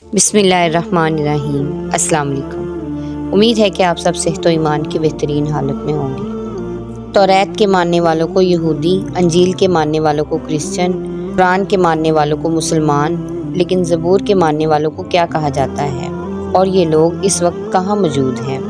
बिस्मिल्लाहिर्रहमानिर्रहीम। अस्सलाम वालेकुम। उम्मीद है कि आप सब सेहत व ईमान की बेहतरीन हालत में होंगे। तौरात के मानने वालों को यहूदी, अंजील के मानने वालों को क्रिश्चियन, कुरान के मानने वालों को मुसलमान, लेकिन ज़बूर के मानने वालों को क्या कहा जाता है और ये लोग इस वक्त कहाँ मौजूद हैं?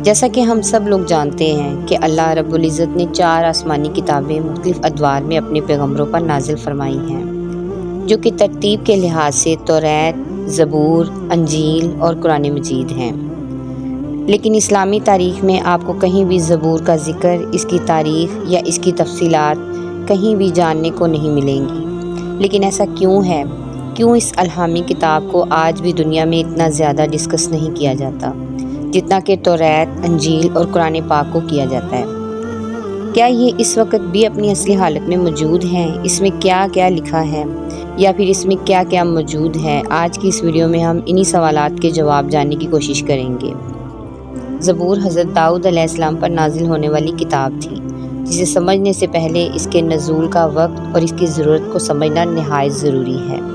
जैसा कि हम सब लोग जानते हैं कि अल्लाह रब्बुल इज़्ज़त ने 4 आसमानी किताबें मुख्तलिफ अदवार में अपने पैगम्बरों पर नाजिल फरमाई हैं, जो कि तरतीब के लिहाज से तौरात, ज़बूर, अंजील और कुरान मजीद हैं। लेकिन इस्लामी तारीख़ में आपको कहीं भी ज़बूर का ज़िक्र, इसकी तारीख़ या इसकी तफसीलात कहीं भी जानने को नहीं मिलेंगी। लेकिन ऐसा क्यों है? क्यों इस अल्हामी किताब को आज भी दुनिया में इतना ज़्यादा डिस्कस नहीं किया जाता जितना कि तौरात, अंजील और कुरान पाक को किया जाता है? क्या ये इस वक्त भी अपनी असली हालत में मौजूद हैं? इसमें क्या क्या लिखा है या फिर इसमें क्या क्या मौजूद है? आज की इस वीडियो में हम इन्हीं सवालात के जवाब जानने की कोशिश करेंगे। ज़बूर हज़रत दाऊद अलैहिस्सलाम पर नाजिल होने वाली किताब थी, जिसे समझने से पहले इसके नज़ूल का वक्त और इसकी ज़रूरत को समझना नहायत ज़रूरी है।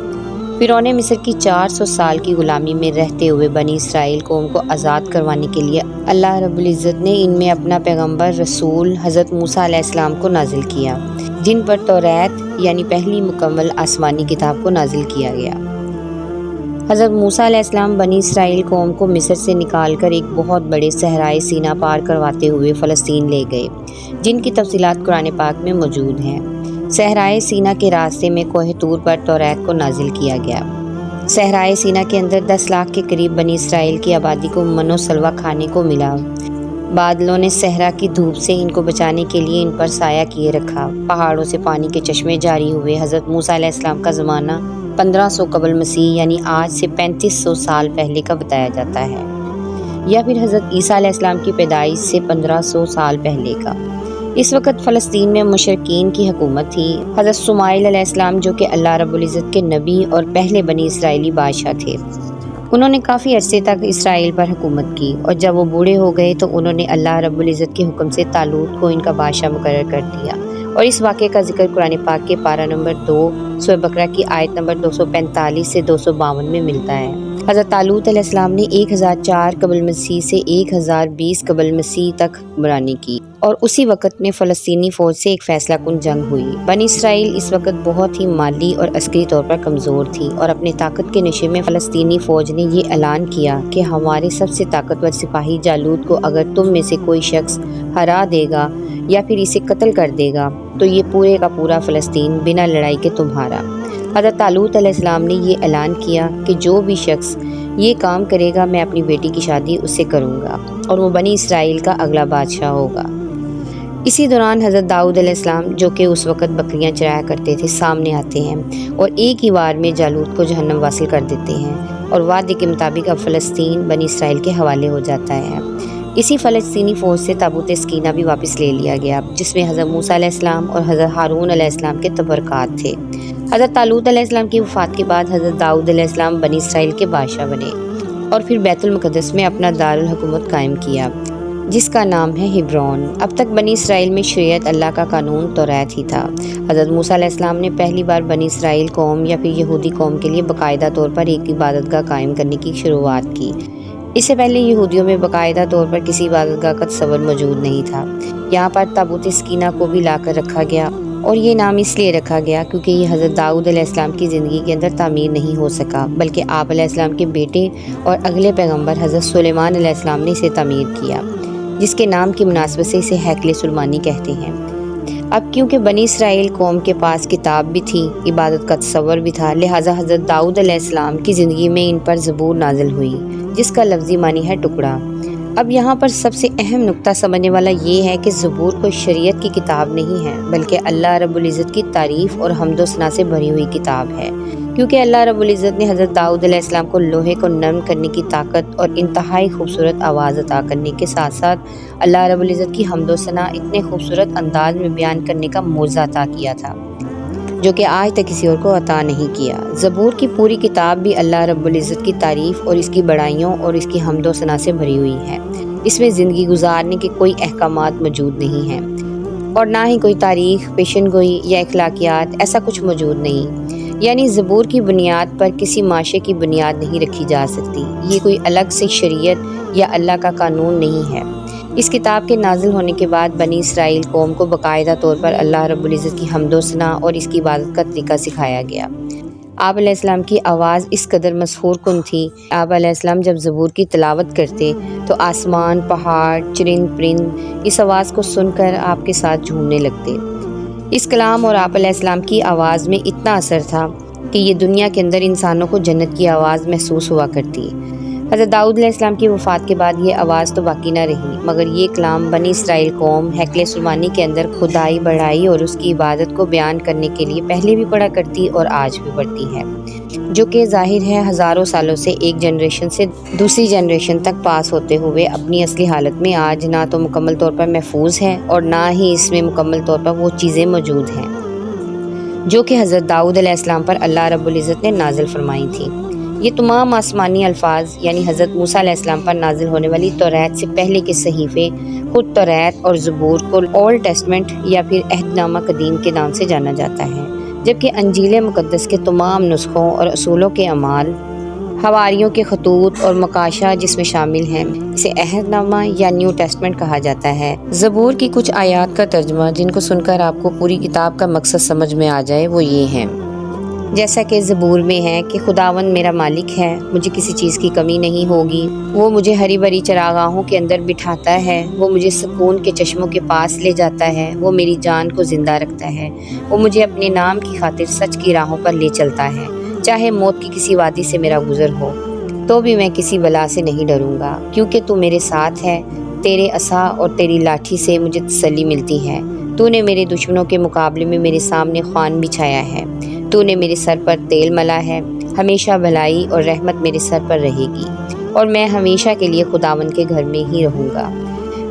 फ़िरौन मिस्र की 400 साल की ग़ुलामी में रहते हुए बनी इसराइल कौम को आज़ाद करवाने के लिए अल्लाह रब्बुल इज़्ज़त ने इनमें अपना पैगम्बर रसूल हज़रत मूसा अलैहिस्सलाम को नाजिल किया, जिन पर तौरात यानी पहली मुकम्मल आसमानी किताब को नाजिल किया गया। हज़रत मूसा अलैहिस्सलाम बनी इसराइल कौम को मिस्र से निकालकर एक बहुत बड़े सहराए सीना पार करवाते हुए फ़लस्तीन ले गए, जिनकी तफसीलात कुरान पाक में मौजूद हैं। सहराए सीना के रास्ते में कोह तूर पर तौरात को नाजिल किया गया। सहराए सीना के अंदर 10 लाख के करीब बनी इसराइल की आबादी को मनो सलवा खाने को मिला। बादलों ने सहरा की धूप से इनको बचाने के लिए इन पर साया किए रखा। पहाड़ों से पानी के चश्मे जारी हुए। हज़रत मूसा अलैहिस्सलाम का ज़माना 1500 कबल मसीह यानी आज से 3500 साल पहले का बताया जाता है, या फिर हज़रत ईसा अलैहिस्सलाम की पैदाइश से 1500 साल पहले का। इस वक्त फ़लस्तीन में मुशरिकीन की हुकूमत थी। हज़रत सुमाइल अलैहिस्सलाम, जो कि अल्लाह रब्बुल इज़्ज़त के नबी और पहले बनी इसराइली बादशाह थे, उन्होंने काफ़ी अरसे तक इसराइल पर हुकूमत की, और जब वो बूढ़े हो गए तो उन्होंने अल्लाह रब्बुल इज़्ज़त के हुक्म से तालूत को इनका बादशाह मुकर्रर कर दिया। और इस वाक़े का जिक्र कुरान पाक के पारा नंबर 2 सूरह बकरा की आयत नंबर 245 से 252 में मिलता है। हज़रत तालूत अलैहिस्सलाम ने 1004 कबल मसीह से 1020 कबल मसीह तक हुक्मरानी की, और उसी वक़्त में फ़लस्तीनी फ़ौज से एक फ़ैसला कुन जंग हुई। बनी इसराइल इस वक्त बहुत ही माली और अस्करी तौर पर कमज़ोर थी, और अपने ताकत के नशे में फ़लस्तीनी फ़ौज ने ये ऐलान किया कि हमारे सबसे ताकतवर सिपाही जालूत को अगर तुम में से कोई शख्स हरा देगा या फिर इसे कत्ल कर देगा तो ये पूरे का पूरा फ़लस्तीन बिना लड़ाई के तुम्हारा। हज़रत तालूत अलैहिस्सलाम ने ये ऐलान किया कि जो भी शख्स ये काम करेगा मैं अपनी बेटी की शादी उससे करूँगा, और वो बनी इसराइल का अगला बादशाह होगा। इसी दौरान हज़रत दाऊद अलैहिस्सलाम, जो कि उस वक़्त बकरियां चराया करते थे, सामने आते हैं और एक ही वार में जालूत को जहन्नम वासिल कर देते हैं, और वादे के मुताबिक अब फ़लस्तीन बनी इसराइल के हवाले हो जाता है। इसी फ़लस्तीनी फ़ौज से ताबूत सकीना भी वापस ले लिया गया, जिसमें हज़रत मूसा अलैहिस्सलाम और हज़रत हारून अलैहिस्सलाम के तबरकात थे। हज़रत तालूत अलैहिस्सलाम की वफ़ात के बाद हज़रत दाऊद अलैहिस्सलाम बनी इसराइल के बादशाह बने, और फिर बैतुल मुक़द्दस में अपना दारुल हुकूमत कायम किया, जिसका नाम है हिब्रोन। अब तक बनी इसराइल में शरीयत अल्लाह का कानून तौरात ही था। हज़रत मूसा अलैहिस्सलाम ने पहली बार बनी इसराइल कौम या फिर यहूदी कौम के लिए बाकायदा तौर पर एक इबादतगाह कायम करने की शुरुआत की। इससे पहले यहूदियों में बाकायदा तौर पर किसी इबादतगाह का तस्वर मौजूद नहीं था। यहाँ पर ताबूत सकीना को भी लाकर रखा गया, और ये नाम इसलिए रखा गया क्योंकि ये हज़रत दाऊद अलैहिस्सलाम की ज़िंदगी के अंदर तामीर नहीं हो सका, बल्कि आप अलैहिस्सलाम के बेटे और अगले पैगम्बर हज़रत सुलेमान अलैहिस्सलाम ने इसे तामीर किया, जिसके नाम की मुनासबत से इसे हैकल सुलेमानी कहते हैं। अब क्योंकि बनी इसराइल कौम के पास किताब भी थी, इबादत का तस्वर भी था, लिहाजा हज़रत दाऊद अलैहिस्सलाम की ज़िंदगी में इन पर ज़बूर नाजिल हुई, जिसका लफ्ज़ी मानी है टुकड़ा। अब यहाँ पर सबसे अहम नुक्ता समझने वाला ये है कि ज़बूर कोई शरीयत की किताब नहीं है, बल्कि अल्लाह रब्बुल इज़्ज़त की तारीफ़ और हम्दो सना से भरी हुई किताब है। क्योंकि अल्लाह रब्बुल इज़्ज़त ने हज़रत दाऊद अलैहिस्सलाम को लोहे को नरम करने की ताकत और इंतहाई खूबसूरत आवाज़ अता करने के साथ साथ अल्लाह रब्बुल इज़्ज़त की हम्दो सना इतने खूबसूरत अंदाज में बयान करने का मौज़ा अता किया था, जो कि आज तक किसी और को अता नहीं किया। ज़बूर की पूरी किताब भी अल्लाह रब्बुल इज़्ज़त की तारीफ़ और इसकी बड़ाइयों और इसकी हम्दो सना से भरी हुई है। इसमें ज़िंदगी गुजारने के कोई अहकामात मौजूद नहीं हैं, और ना ही कोई तारीख़, पेशन गोई या अखलाकियात, ऐसा कुछ मौजूद नहीं। یعنی زبور کی بنیاد پر کسی معاشرے کی بنیاد نہیں رکھی جا سکتی۔ یہ کوئی الگ سے شریعت یا اللہ کا قانون نہیں ہے۔ اس کتاب کے نازل ہونے کے بعد بنی اسرائیل قوم کو باقاعدہ طور پر اللہ رب العزت کی حمد و ثنا اور اس کی عبادت کا طریقہ سکھایا گیا۔ آپ علیہ السلام کی آواز اس قدر مسحور کن تھی، آپ علیہ السلام جب زبور کی تلاوت کرتے تو آسمان، پہاڑ، چرند پرند اس آواز کو سن کر آپ کے ساتھ جھومنے لگتے۔ اس کلام اور آپ علیہ السلام کی آواز میں اتنا اثر تھا کہ یہ دنیا کے اندر انسانوں کو جنت کی آواز محسوس ہوا کرتی۔ حضرت داؤد علیہ السلام کی وفات کے بعد یہ آواز تو باقی نہ رہی، مگر یہ کلام بنی اسرائیل قوم ہیکل سلیمانی کے اندر خدائی بڑائی اور اس کی عبادت کو بیان کرنے کے لیے پہلے بھی پڑھا کرتی اور آج بھی پڑھتی ہے، جو کہ ظاہر ہے ہزاروں سالوں سے ایک جنریشن سے دوسری جنریشن تک پاس ہوتے ہوئے اپنی اصلی حالت میں آج نہ تو مکمل طور پر محفوظ ہے اور نہ ہی اس میں مکمل طور پر وہ چیزیں موجود ہیں جو کہ حضرت داؤد علیہ السلام پر اللہ رب العزت نے نازل فرمائی تھی۔ یہ تمام آسمانی الفاظ یعنی حضرت موسیٰ علیہ السلام پر نازل ہونے والی توریت سے پہلے کے صحیفے خود توریت اور زبور کو اولڈ ٹیسٹمنٹ یا پھر عہد نامہ قدیم کے نام سے جانا جاتا ہے، جبکہ انجیل مقدس کے تمام نسخوں اور اصولوں کے اعمال، حواریوں کے خطوط اور مکاشہ جس میں شامل ہیں، اسے عہد نامہ یا نیو ٹیسٹمنٹ کہا جاتا ہے۔ زبور کی کچھ آیات کا ترجمہ جن کو سن کر آپ کو پوری کتاب کا مقصد سمجھ میں آ جائے وہ یہ ہیں، جیسا کہ زبور میں ہے کہ خداوند میرا مالک ہے، مجھے کسی چیز کی کمی نہیں ہوگی، وہ مجھے ہری بھری چراگاہوں کے اندر بٹھاتا ہے، وہ مجھے سکون کے چشموں کے پاس لے جاتا ہے، وہ میری جان کو زندہ رکھتا ہے، وہ مجھے اپنے نام کی خاطر سچ کی راہوں پر لے چلتا ہے، چاہے موت کی کسی وادی سے میرا گزر ہو تو بھی میں کسی بلا سے نہیں ڈروں گا، کیونکہ تو میرے ساتھ ہے، تیرے عصا اور تیری لاٹھی سے مجھے تسلی ملتی ہے، تو نے میرے دشمنوں کے مقابلے میں میرے سامنے خوان بچھایا ہے، تو نے میرے سر پر تیل ملا ہے، ہمیشہ بھلائی اور رحمت میرے سر پر رہے گی اور میں ہمیشہ کے لیے خداوند کے گھر میں ہی رہوں گا۔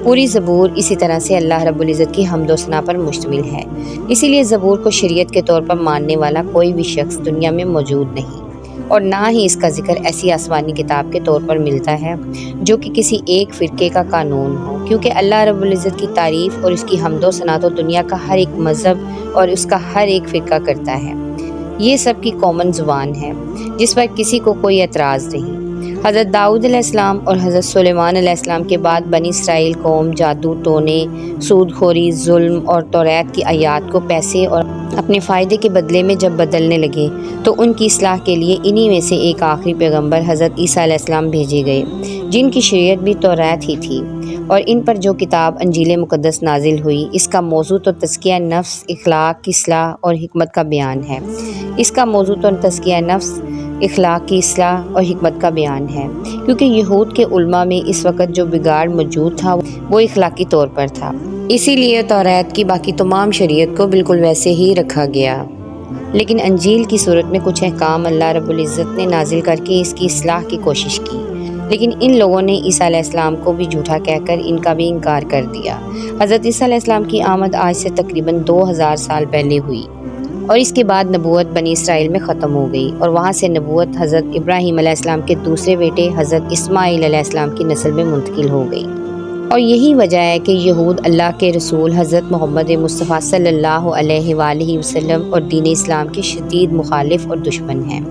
پوری زبور اسی طرح سے اللہ رب العزت کی حمد و ثنا پر مشتمل ہے، اسی لیے زبور کو شریعت کے طور پر ماننے والا کوئی بھی شخص دنیا میں موجود نہیں، اور نہ ہی اس کا ذکر ایسی آسمانی کتاب کے طور پر ملتا ہے جو کہ کسی ایک فرقے کا قانون ہو، کیونکہ اللہ رب العزت کی تعریف اور اس کی حمد و ثنا تو دنیا کا ہر ایک مذہب اور اس کا ہر ایک فرقہ کرتا ہے، یہ سب کی کامن زبان ہے جس پر کسی کو کوئی اعتراض نہیں۔ حضرت داؤد علیہ السلام اور حضرت سلیمان علیہ السلام کے بعد بنی اسرائیل قوم جادو ٹونے، سود خوری، ظلم اور توریت کی آیات کو پیسے اور اپنے فائدے کے بدلے میں جب بدلنے لگے تو ان کی اصلاح کے لیے انہی میں سے ایک آخری پیغمبر حضرت عیسیٰ علیہ السلام بھیجے گئے، جن کی شریعت بھی توریت ہی تھی، اور ان پر جو کتاب انجیل مقدس نازل ہوئی اس کا موضوع تو تزکیہ نفس، اخلاق کی اصلاح اور حکمت کا بیان ہے۔ اس کا موضوع تو تزکیہ نفس، اخلاق کی اصلاح اور حکمت کا بیان ہے، کیونکہ یہود کے علماء میں اس وقت جو بگاڑ موجود تھا وہ اخلاقی طور پر تھا، اسی لیے توریت کی باقی تمام شریعت کو بالکل ویسے ہی رکھا گیا، لیکن انجیل کی صورت میں کچھ احکام اللہ رب العزت نے نازل کر کے اس کی اصلاح کی کوشش کی، لیکن ان لوگوں نے عیسیٰ علیہ السلام کو بھی جھوٹا کہہ کر ان کا بھی انکار کر دیا۔ حضرت عیسیٰ علیہ السلام کی آمد آج سے تقریباً 2000 سال پہلے ہوئی، اور اس کے بعد نبوت بنی اسرائیل میں ختم ہو گئی، اور وہاں سے نبوت حضرت ابراہیم علیہ السلام کے دوسرے بیٹے حضرت اسماعیل علیہ السلام کی نسل میں منتقل ہو گئی، اور یہی وجہ ہے کہ یہود اللہ کے رسول حضرت محمد مصطفیٰ صلی اللہ علیہ وآلہ وسلم اور دین اسلام کے شدید مخالف اور دشمن ہیں،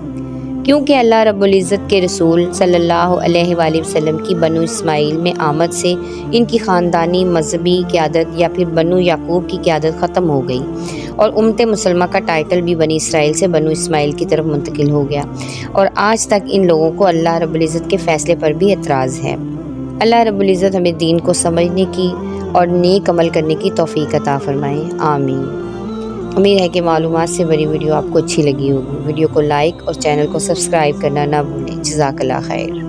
کیونکہ اللہ رب العزت کے رسول صلی اللہ علیہ وآلہ وسلم کی بنو اسماعیل میں آمد سے ان کی خاندانی مذہبی قیادت یا پھر بنو یعقوب کی قیادت ختم ہو گئی، اور امت مسلمہ کا ٹائٹل بھی بنی اسرائیل سے بنو اسماعیل کی طرف منتقل ہو گیا، اور آج تک ان لوگوں کو اللہ رب العزت کے فیصلے پر بھی اعتراض ہے۔ اللہ رب العزت ہمیں دین کو سمجھنے کی اور نیک عمل کرنے کی توفیق عطا فرمائے، آمین۔ امید ہے کہ معلومات سے بڑی ویڈیو آپ کو اچھی لگی ہوگی۔ ویڈیو کو لائک اور چینل کو سبسکرائب کرنا نہ بھولیں۔ جزاک اللہ خیر۔